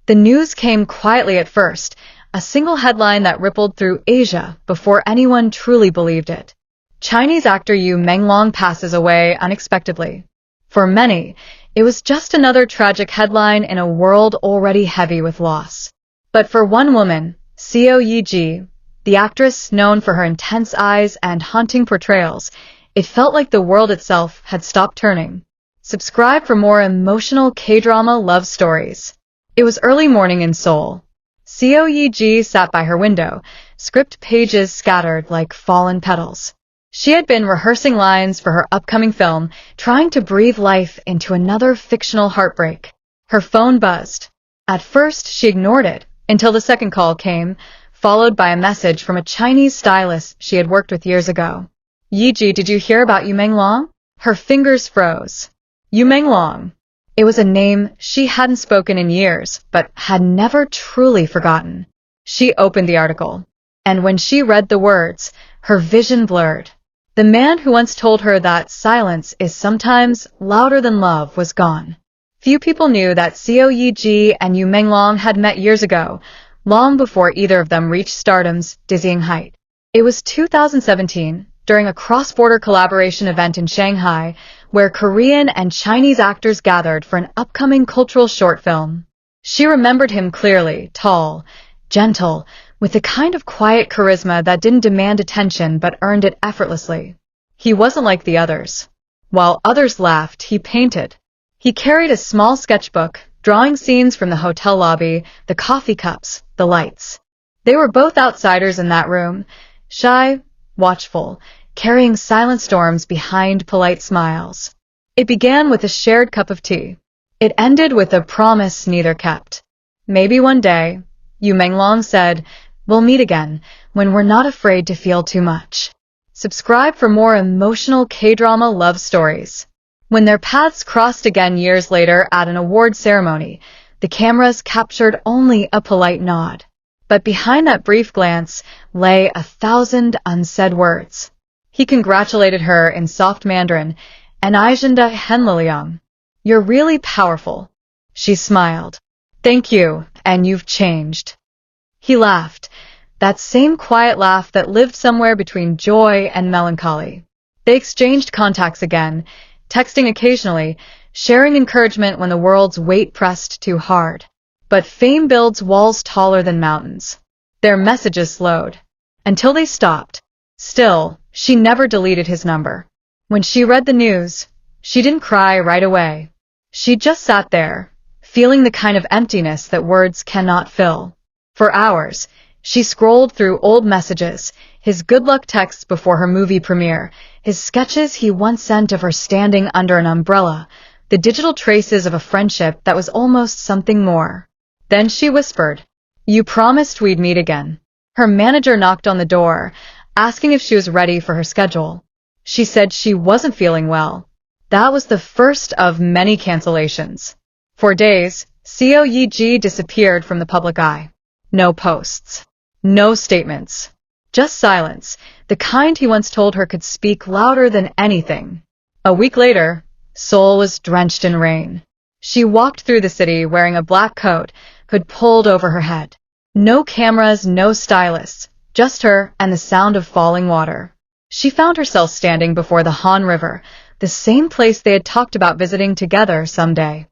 The news came quietly at first, a single headline that rippled through Asia before anyone truly believed it. Chinese actor Yu Menglong passes away unexpectedly. For many, it was just another tragic headline in a world already heavy with loss. But for one woman, Seo Ye Ji, the actress known for her intense eyes and haunting portrayals, it felt like the world itself had stopped turning. Subscribe for more emotional Kdrama love stories. It was early morning in Seoul. Seo Ye Ji sat by her window, script pages scattered like fallen petals. She had been rehearsing lines for her upcoming film, trying to breathe life into another fictional heartbreak. Her phone buzzed. At first, she ignored it, until the second call came, followed by a message from a Chinese stylist she had worked with years ago. Ye Ji, did you hear about Yu Menglong? Her fingers froze. Yu Menglong. It was a name she hadn't spoken in years, but had never truly forgotten. She opened the article, and when she read the words, her vision blurred. The man who once told her that silence is sometimes louder than love was gone. Few people knew that Seo Ye Ji and Yu Menglong had met years ago, long before either of them reached stardom's dizzying height. It was 2017, during a cross-border collaboration event in Shanghai, where Korean and Chinese actors gathered for an upcoming cultural short film. She remembered him clearly, tall, gentle, with a kind of quiet charisma that didn't demand attention but earned it effortlessly. He wasn't like the others. While others laughed, he painted. He carried a small sketchbook, drawing scenes from the hotel lobby, the coffee cups, the lights. They were both outsiders in that room, shy, watchful, carrying silent storms behind polite smiles. It began with a shared cup of tea. It ended with a promise neither kept. Maybe one day, Yu Menglong said, we'll meet again, when we're not afraid to feel too much. Subscribe for more emotional Kdrama love stories. When their paths crossed again years later at an award ceremony, the cameras captured only a polite nod. But behind that brief glance lay 1,000 unsaid words. He congratulated her in soft Mandarin, and Aijinda Henliliang. You're really powerful. She smiled. Thank you, and you've changed. He laughed, that same quiet laugh that lived somewhere between joy and melancholy. They exchanged contacts again, texting occasionally, sharing encouragement when the world's weight pressed too hard. But fame builds walls taller than mountains. Their messages slowed, until they stopped. Still, she never deleted his number. When she read the news, she didn't cry right away. She just sat there, feeling the kind of emptiness that words cannot fill. For hours, she scrolled through old messages, his good luck texts before her movie premiere, his sketches he once sent of her standing under an umbrella, the digital traces of a friendship that was almost something more. Then she whispered, "You promised we'd meet again." Her manager knocked on the door, asking if she was ready for her schedule. She said she wasn't feeling well. That was the first of many cancellations. For days, Seo Ye Ji disappeared from the public eye. No posts. No statements. Just silence, the kind he once told her could speak louder than anything. A week later, Seoul was drenched in rain. She walked through the city wearing a black coat, hood pulled over her head. No cameras, no stylists, just her and the sound of falling water. She found herself standing before the Han River, the same place they had talked about visiting together someday.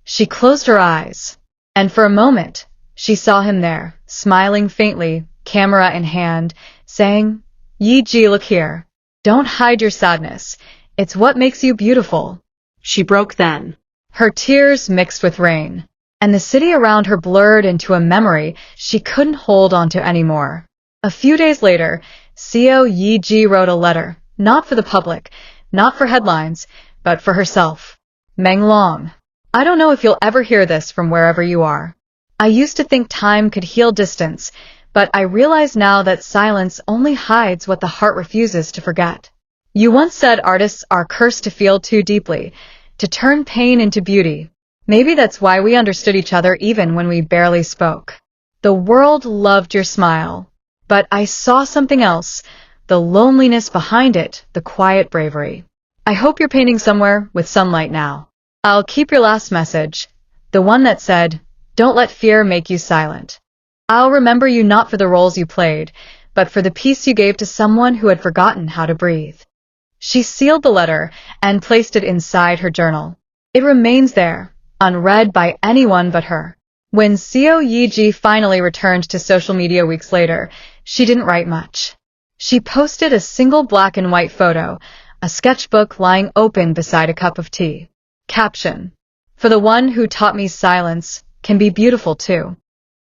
She closed her eyes, and for a moment, she saw him there, smiling faintly, camera in hand, saying, "Ye Ji, look here. Don't hide your sadness. It's what makes you beautiful." She broke then. Her tears mixed with rain, and the city around her blurred into a memory she couldn't hold onto anymore. A few days later, Seo Ye Ji wrote a letter, not for the public, not for headlines, but for herself. Menglong, I don't know if you'll ever hear this from wherever you are. I used to think time could heal distance, but I realize now that silence only hides what the heart refuses to forget. You once said artists are cursed to feel too deeply, to turn pain into beauty. Maybe that's why we understood each other even when we barely spoke. The world loved your smile, but I saw something else, the loneliness behind it, the quiet bravery. I hope you're painting somewhere with sunlight now. I'll keep your last message, the one that said, Don't let fear make you silent. I'll remember you not for the roles you played, but for the peace you gave to someone who had forgotten how to breathe. She sealed the letter and placed it inside her journal. It remains there, unread by anyone but her. When Seo Ye Ji finally returned to social media weeks later, she didn't write much. She posted a single black and white photo, a sketchbook lying open beside a cup of tea. Caption: "For the one who taught me silence can be beautiful too."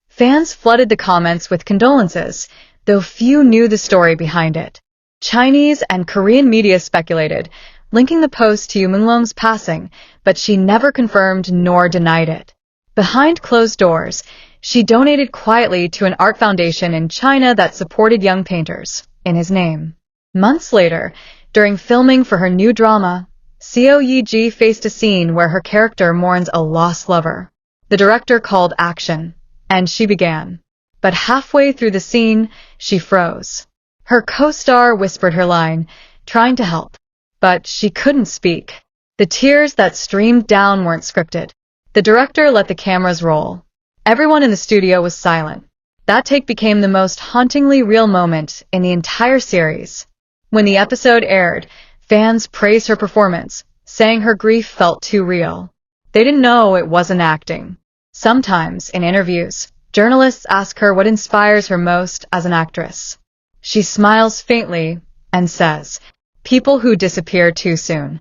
Fans flooded the comments with condolences, though few knew the story behind it. Chinese and Korean media speculated, linking the post to Yu Menglong's passing, but she never confirmed nor denied it. Behind closed doors, she donated quietly to an art foundation in China that supported young painters, in his name. Months later, during filming for her new drama, Seo Ye Ji faced a scene where her character mourns a lost lover. The director called action, and she began. But halfway through the scene, she froze. Her co-star whispered her line, trying to help, but she couldn't speak. The tears that streamed down weren't scripted. The director let the cameras roll. Everyone in the studio was silent. That take became the most hauntingly real moment in the entire series. When the episode aired, fans praised her performance, saying her grief felt too real. They didn't know it wasn't acting. Sometimes, in interviews, journalists ask her what inspires her most as an actress. She smiles faintly and says, "People who disappear too soon."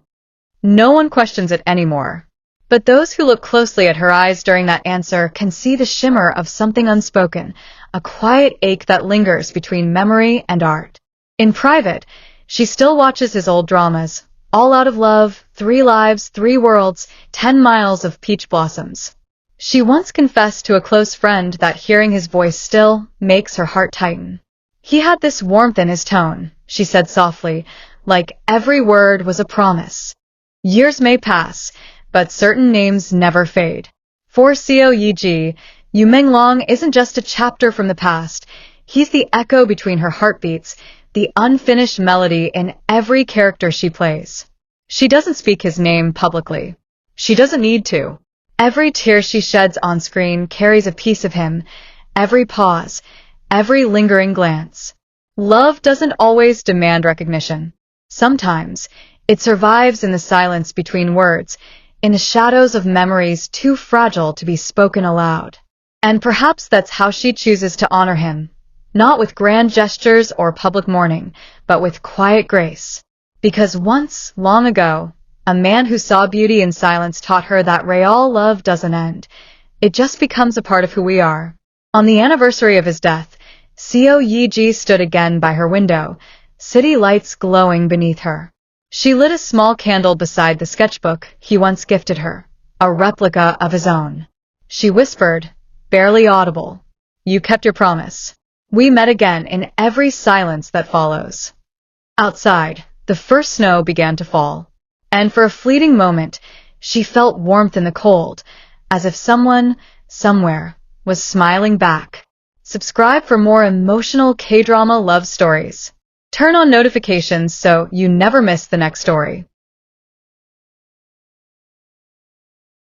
No one questions it anymore. But those who look closely at her eyes during that answer can see the shimmer of something unspoken, a quiet ache that lingers between memory and art. In private, she still watches his old dramas, All Out of Love, 3 Lives, 3 Worlds, 10 Miles of Peach Blossoms. She once confessed to a close friend that hearing his voice still makes her heart tighten. "He had this warmth in his tone," she said softly, "like every word was a promise." Years may pass, but certain names never fade. For Seo Ye Ji, Yu Menglong isn't just a chapter from the past. He's the echo between her heartbeats, the unfinished melody in every character she plays. She doesn't speak his name publicly. She doesn't need to. Every tear she sheds on screen carries a piece of him, every pause, every lingering glance. Love doesn't always demand recognition. Sometimes, it survives in the silence between words, in the shadows of memories too fragile to be spoken aloud. And perhaps that's how she chooses to honor him, not with grand gestures or public mourning, but with quiet grace. Because once, long ago, a man who saw beauty in silence taught her that real love doesn't end. It just becomes a part of who we are. On the anniversary of his death, Seo Ye Ji stood again by her window, city lights glowing beneath her. She lit a small candle beside the sketchbook he once gifted her, a replica of his own. She whispered, barely audible, "You kept your promise." We met again in every silence that follows. Outside, the first snow began to fall, and for a fleeting moment, she felt warmth in the cold, as if someone, somewhere, was smiling back. Subscribe for more emotional K-drama love stories. Turn on notifications so you never miss the next story.